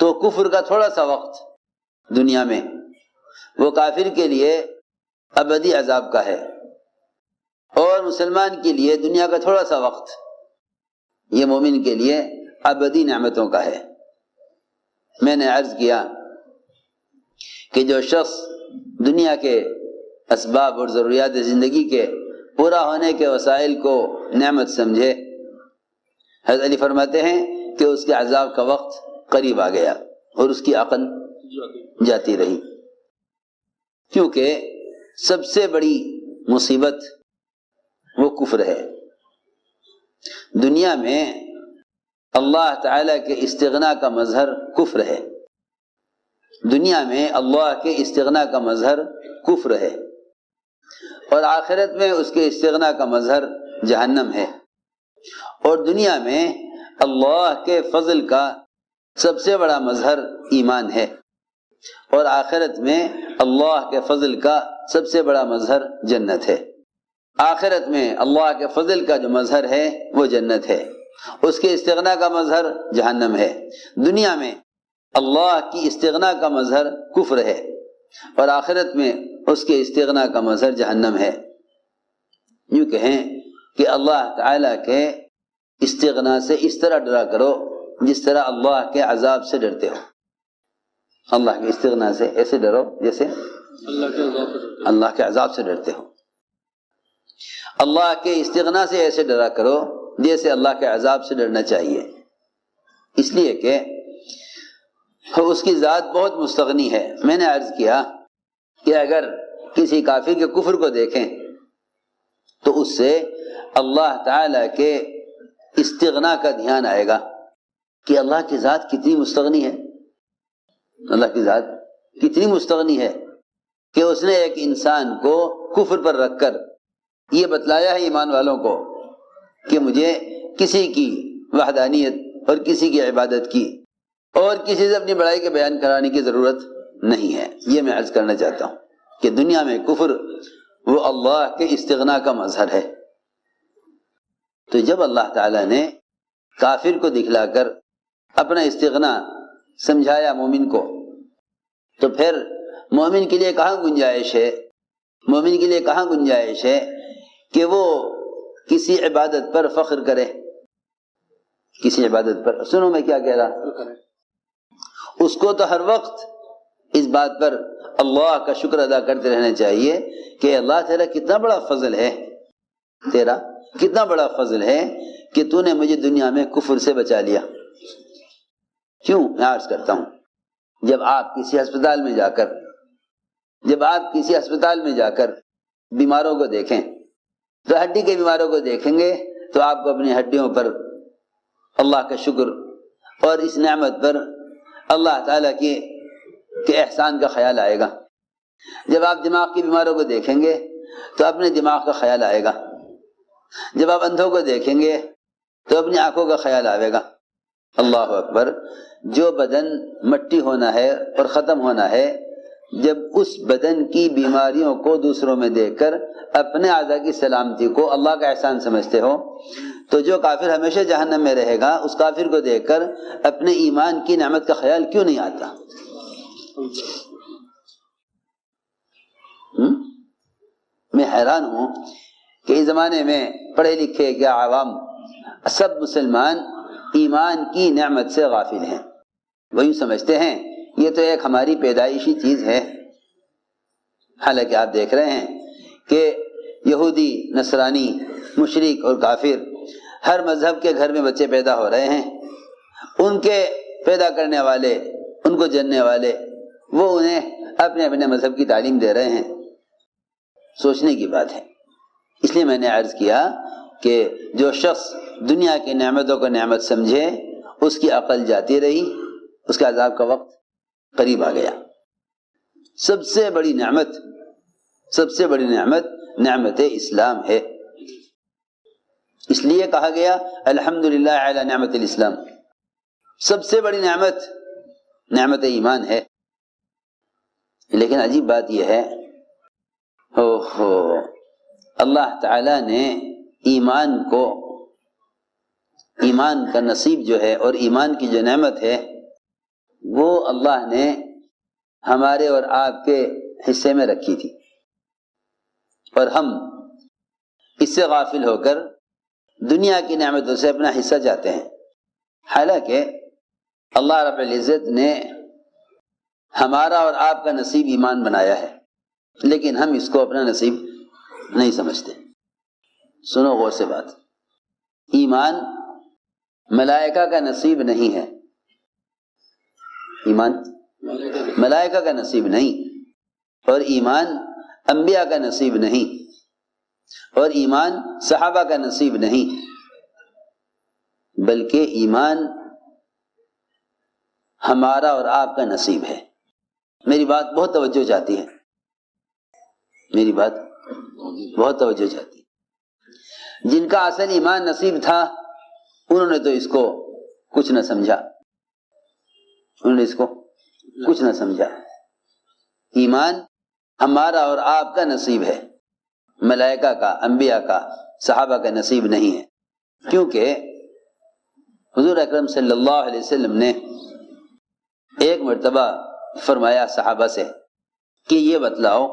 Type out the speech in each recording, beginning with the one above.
تو کفر کا تھوڑا سا وقت دنیا میں وہ کافر کے لیے ابدی عذاب کا ہے، اور مسلمان کے لیے دنیا کا تھوڑا سا وقت یہ مومن کے لیے ابدی نعمتوں کا ہے۔ میں نے عرض کیا کہ جو شخص دنیا کے اسباب اور ضروریات زندگی کے پورا ہونے کے وسائل کو نعمت سمجھے، حضرت علی فرماتے ہیں کہ اس کے عذاب کا وقت قریب آ گیا اور اس کی عقل جاتی رہی، کیونکہ سب سے بڑی مصیبت وہ کفر ہے۔ دنیا میں اللہ تعالیٰ کے استغنا کا مظہر کفر ہے، دنیا میں اللہ کے استغنا کا مظہر کفر ہے، اور آخرت میں اس کے استغنا کا مظہر جہنم ہے، اور دنیا میں اللہ کے فضل کا سب سے بڑا مظہر ایمان ہے، اور آخرت میں اللہ کے فضل کا سب سے بڑا مظہر جنت ہے۔ آخرت میں اللہ کے فضل کا جو مظہر ہے وہ جنت ہے، اس کے استغنا کا مظہر جہنم ہے۔ دنیا میں اللہ کی استغنا کا مظہر کفر ہے، اور آخرت میں اس کے استغنا کا مظہر جہنم ہے۔ یوں کہیں کہ اللہ تعالیٰ کے استغنا سے اس طرح ڈرا کرو جس طرح اللہ کے عذاب سے ڈرتے ہو۔ اللہ کے استغنا سے ایسے ڈرو جیسے اللہ کے عذاب سے ڈرتے ہو۔ اللہ کے استغنا سے ایسے ڈرا کرو جیسے اللہ کے عذاب سے ڈرنا چاہیے، اس لیے کہ اس کی ذات بہت مستغنی ہے۔ میں نے عرض کیا کہ اگر کسی کافر کے کفر کو دیکھیں تو اس سے اللہ تعالیٰ کے استغنا کا دھیان آئے گا کہ اللہ کی ذات کتنی مستغنی ہے، اللہ کی ذات کتنی مستغنی ہے کہ اس نے ایک انسان کو کفر پر رکھ کر یہ بتلایا ہے ایمان والوں کو کہ مجھے کسی کی وحدانیت اور کسی کی عبادت کی اور کسی سے اپنی بڑائی کے بیان کرانے کی ضرورت نہیں ہے۔ یہ میں عرض کرنا چاہتا ہوں کہ دنیا میں کفر وہ اللہ کے استغنا کا مظہر ہے۔ تو جب اللہ تعالیٰ نے کافر کو دکھلا کر اپنا استغنا سمجھایا مومن کو، تو پھر مومن کے لیے کہاں گنجائش ہے، مومن کے لیے کہاں گنجائش ہے کہ وہ کسی عبادت پر فخر کرے، کسی عبادت پر۔ سنو میں کیا کہہ رہا، اس کو تو ہر وقت اس بات پر اللہ کا شکر ادا کرتے رہنا چاہیے کہ اللہ تیرا کتنا بڑا فضل ہے، تیرا کتنا بڑا فضل ہے کہ تو نے مجھے دنیا میں کفر سے بچا لیا۔ کیوں میں عرض کرتا ہوں، جب آپ کسی ہسپتال میں جا کر بیماروں کو دیکھیں تو ہڈی کے بیماروں کو دیکھیں گے تو آپ کو اپنی ہڈیوں پر اللہ کا شکر اور اس نعمت پر اللہ تعالیٰ کے احسان کا خیال آئے گا۔ جب آپ دماغ کی بیماروں کو دیکھیں گے تو اپنے دماغ کا خیال آئے گا، جب آپ اندھوں کو دیکھیں گے تو اپنی آنکھوں کا خیال آئے گا۔ اللہ اکبر۔ جو بدن مٹی ہونا ہے اور ختم ہونا ہے، جب اس بدن کی بیماریوں کو دوسروں میں دیکھ کر اپنے اعضاء کی سلامتی کو اللہ کا احسان سمجھتے ہو، تو جو کافر ہمیشہ جہنم میں رہے گا اس کافر کو دیکھ کر اپنے ایمان کی نعمت کا خیال کیوں نہیں آتا؟ میں حیران ہوں کہ اس زمانے میں پڑھے لکھے کیا عوام سب مسلمان ایمان کی نعمت سے غافل ہیں۔ وہ یوں سمجھتے ہیں یہ تو ایک ہماری پیدائشی چیز ہے، حالانکہ آپ دیکھ رہے ہیں کہ یہودی، نصرانی، مشرک اور کافر ہر مذہب کے گھر میں بچے پیدا ہو رہے ہیں، ان کے پیدا کرنے والے، ان کو جننے والے، وہ انہیں اپنے اپنے مذہب کی تعلیم دے رہے ہیں۔ سوچنے کی بات ہے۔ اس لیے میں نے عرض کیا کہ جو شخص دنیا کی نعمتوں کو نعمت سمجھے اس کی عقل جاتی رہی، اس کے عذاب کا وقت قریب آ گیا۔ سب سے بڑی نعمت نعمت اسلام ہے، اس لیے کہا گیا الحمدللہ علی نعمت الاسلام۔ سب سے بڑی نعمت نعمت ایمان ہے۔ لیکن عجیب بات یہ ہے، اللہ تعالی نے ایمان کا نصیب جو ہے اور ایمان کی جو نعمت ہے وہ اللہ نے ہمارے اور آپ کے حصے میں رکھی تھی، اور ہم اس سے غافل ہو کر دنیا کی نعمتوں سے اپنا حصہ چاہتے ہیں، حالانکہ اللہ رب العزت نے ہمارا اور آپ کا نصیب ایمان بنایا ہے، لیکن ہم اس کو اپنا نصیب نہیں سمجھتے۔ سنو غور سے بات، ایمان ملائکہ کا نصیب نہیں ہے، ایمان ملائکہ کا نصیب نہیں، اور ایمان انبیاء کا نصیب نہیں، اور ایمان صحابہ کا نصیب نہیں، بلکہ ایمان ہمارا اور آپ کا نصیب ہے۔ میری بات بہت توجہ چاہتی ہے، میری بات بہت توجہ چاہتی ہے۔ جن کا اصل ایمان نصیب تھا انہوں نے تو اس کو کچھ نہ سمجھا، انہوں نے اس کو کچھ نہ سمجھا۔ ایمان ہمارا اور آپ کا نصیب ہے، ملائکہ کا، انبیاء کا، صحابہ کا نصیب نہیں ہے، کیونکہ حضور اکرم صلی اللہ علیہ وسلم نے ایک مرتبہ فرمایا صحابہ سے کہ یہ بتلاؤ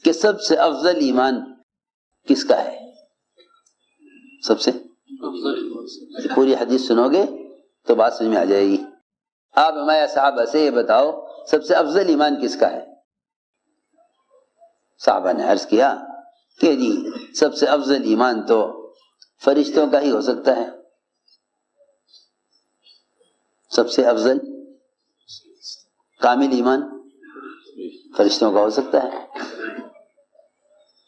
کہ سب سے افضل ایمان کس کا ہے؟ سب سے پوری حدیث سنو گے تو بات سمجھ میں آ جائے گی۔ آپ ہمارے صحابہ سے یہ بتاؤ سب سے افضل ایمان کس کا ہے؟ صحابہ نے عرض کیا کہ جی سب سے افضل ایمان تو فرشتوں کا ہی ہو سکتا ہے، سب سے افضل کامل ایمان فرشتوں کا ہو سکتا ہے۔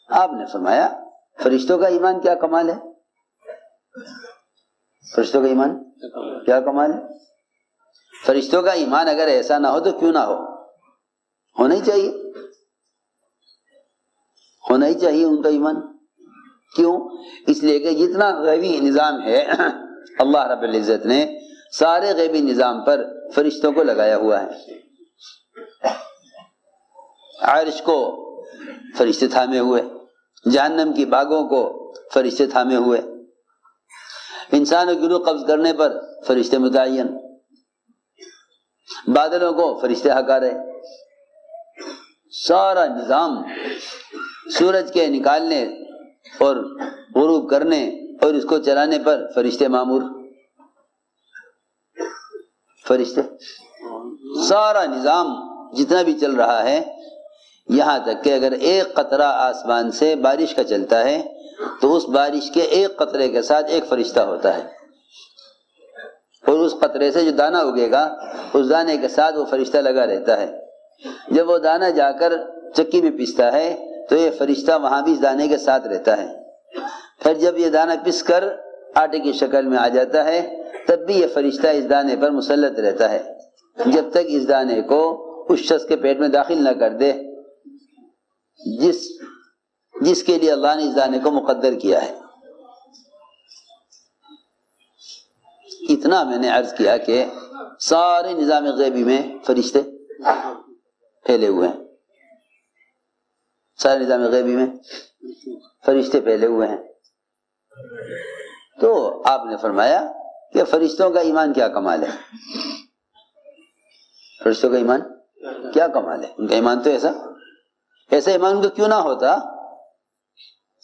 آپ نے فرمایا فرشتوں کا ایمان کیا کمال ہے؟ فرشتوں کا ایمان کیا کمال ہے؟ فرشتوں کا ایمان اگر ایسا نہ ہو تو کیوں نہ ہو، ہونا ہی چاہیے، ہونا ہی چاہیے ان کا ایمان۔ کیوں؟ اس لیے کہ جتنا غیبی نظام ہے اللہ رب العزت نے سارے غیبی نظام پر فرشتوں کو لگایا ہوا ہے۔ عرش کو فرشتے تھامے ہوئے، جہنم کی باغوں کو فرشتے تھامے ہوئے، انسانوں کی روح قبض کرنے پر فرشتے متعین، بادلوں کو فرشتے ہکا رہے، سارا نظام سورج کے نکالنے اور غروب کرنے اور اس کو چلانے پر فرشتے مامور، فرشتے، سارا نظام جتنا بھی چل رہا ہے، یہاں تک کہ اگر ایک قطرہ آسمان سے بارش کا چلتا ہے تو اس بارش کے ایک قطرے کے ساتھ ایک فرشتہ ہوتا ہے، اور اس قطرے سے جو دانہ اگے گا اس دانے کے ساتھ وہ فرشتہ لگا رہتا ہے۔ جب وہ دانہ جا کر چکی میں پستا ہے تو یہ فرشتہ وہاں بھی اس دانے کے ساتھ رہتا ہے، پھر جب یہ دانہ پس کر آٹے کی شکل میں آ جاتا ہے تب بھی یہ فرشتہ اس دانے پر مسلط رہتا ہے جب تک اس دانے کو اس شخص کے پیٹ میں داخل نہ کر دے جس کے لیے اللہ نے اس دانے کو مقدر کیا ہے۔ اتنا میں نے عرض کیا کہ سارے نظام غیبی میں فرشتے پھیلے ہوئے ہیں، سارے نظام غیبی میں فرشتے پھیلے ہوئے ہیں۔ تو آپ نے فرمایا کہ فرشتوں کا ایمان کیا کمال ہے، فرشتوں کا ایمان کیا کمال ہے، ان کا ایمان تو ایسا ایمان کا کیوں نہ ہوتا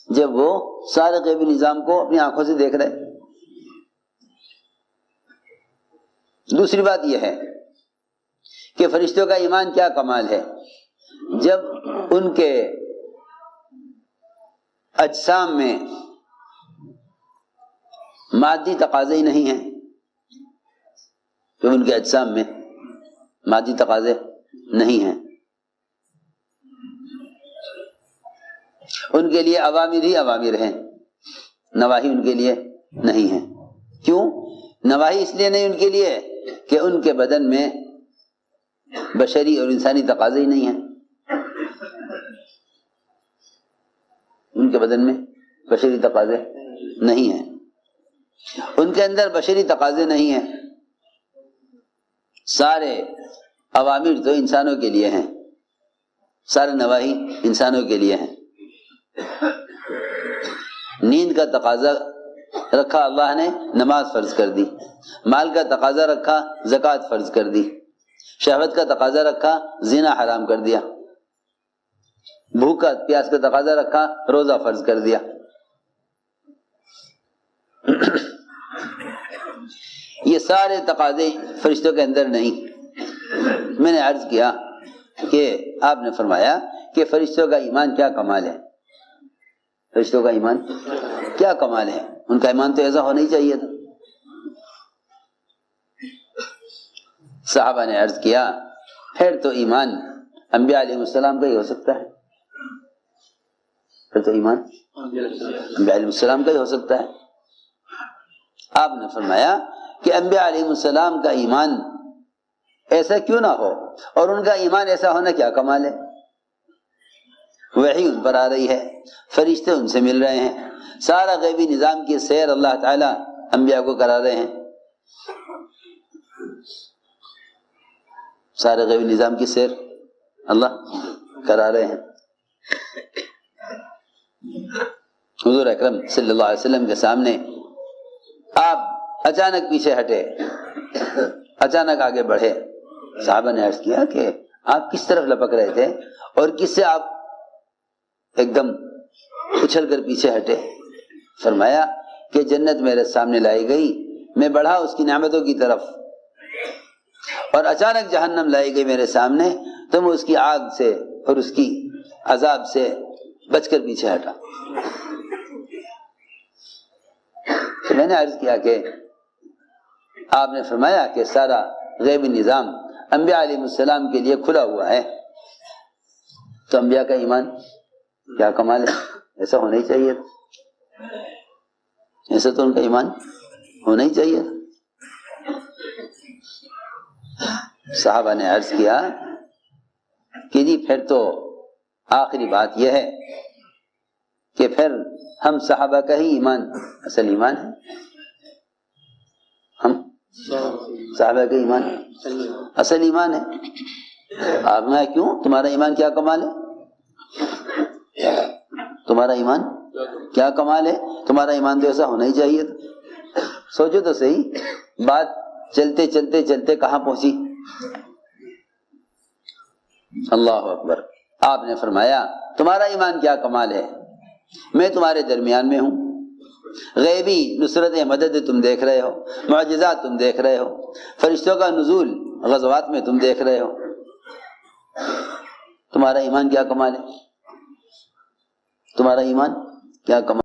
جب وہ سارے غیبی نظام کو اپنی آنکھوں سے دیکھ رہے۔ دوسری بات یہ ہے کہ فرشتوں کا ایمان کیا کمال ہے جب ان کے اجسام میں مادی تقاضے ہی نہیں ہیں، جب ان کے اجسام میں مادی تقاضے نہیں ہیں، ان کے لیے اوامر ہی اوامر ہیں، نواہی ان کے لیے نہیں ہیں۔ کیوں نواہی؟ اس لیے نہیں ان کے لیے کہ ان کے بدن میں بشری اور انسانی تقاضے ہی نہیں ہیں، ان کے بدن میں بشری تقاضے نہیں ہیں، ان کے اندر بشری تقاضے نہیں ہیں، سارے اوامر تو انسانوں کے لیے ہیں، سارے نواہی انسانوں کے لیے ہیں۔ نیند کا تقاضا رکھا اللہ نے، نماز فرض کر دی، مال کا تقاضا رکھا، زکوٰۃ فرض کر دی، شہوت کا تقاضا رکھا، زنا حرام کر دیا، بھوکا پیاس کا تقاضا رکھا، روزہ فرض کر دیا۔ یہ سارے تقاضے فرشتوں کے اندر نہیں۔ میں نے عرض کیا کہ آپ نے فرمایا کہ فرشتوں کا ایمان کیا کمال ہے، فرشتوں کا ایمان کیا کمال ہے، ان کا ایمان تو ایسا ہونا ہی چاہیے تھا۔ صحابہ نے عرض کیا پھر تو ایمان انبیاء علیہ السلام کا ہی ہو سکتا ہے، پھر تو ایمان انبیاء علیہ السلام کا ہی ہو سکتا ہے۔ آپ نے فرمایا کہ انبیاء علیہ السلام کا ایمان ایسا کیوں نہ ہو، اور ان کا ایمان ایسا ہونا کیا کمال ہے؟ وحی ان پر آ رہی ہے، فرشتے ان سے مل رہے ہیں، سارا غیبی نظام کی سیر اللہ تعالیٰ انبیاء کو کرا رہے ہیں، سارے غیبی نظام کی سیر اللہ کرا رہے ہیں۔ حضور اکرم صلی اللہ علیہ وسلم کے سامنے آپ اچانک پیچھے ہٹے، اچانک آگے بڑھے۔ صحابہ نے عرض کیا کہ آپ کس طرف لپک رہے تھے اور کس سے آپ ایک دم اچھل کر پیچھے ہٹے؟ فرمایا کہ جنت میرے سامنے لائی گئی، میں بڑھا اس کی نعمتوں کی طرف، اور اچانک جہنم لائی گئی میرے سامنے تو میں اس کی آگ سے اور اس کی عذاب سے بچ کر پیچھے ہٹا۔ تو میں نے عرض کیا کہ آپ نے فرمایا کہ سارا غیبی نظام انبیاء علیہ السلام کے لیے کھلا ہوا ہے، تو انبیاء کا ایمان کیا کمال ہے، ایسا ہونا ہی چاہیے تھا، ایسا تو ان کا ایمان ہونا ہی چاہیے تھا۔ صحابہ نے عرض کیا کہ جی پھر تو آخری بات یہ ہے کہ پھر ہم صحابہ کا ہی ایمان اصل ایمان ہے، ہم صحابہ کا ایمان اصل ایمان ہے۔ آپ نے کیوں، تمہارا ایمان کیا کمال ہے، تمہارا ایمان کیا کمال ہے، تمہارا ایمان تو ایسا ہونا ہی چاہیے تھا۔ سوچو تو صحیح، بات چلتے چلتے چلتے کہاں پہنچی؟ اللہ اکبر۔ آپ نے فرمایا تمہارا ایمان کیا کمال ہے، میں تمہارے درمیان میں ہوں، غیبی نصرت مدد تم دیکھ رہے ہو، معجزات تم دیکھ رہے ہو، فرشتوں کا نزول غزوات میں تم دیکھ رہے ہو، تمہارا ایمان کیا کمال ہے، تمہارا ایمان کیا کمال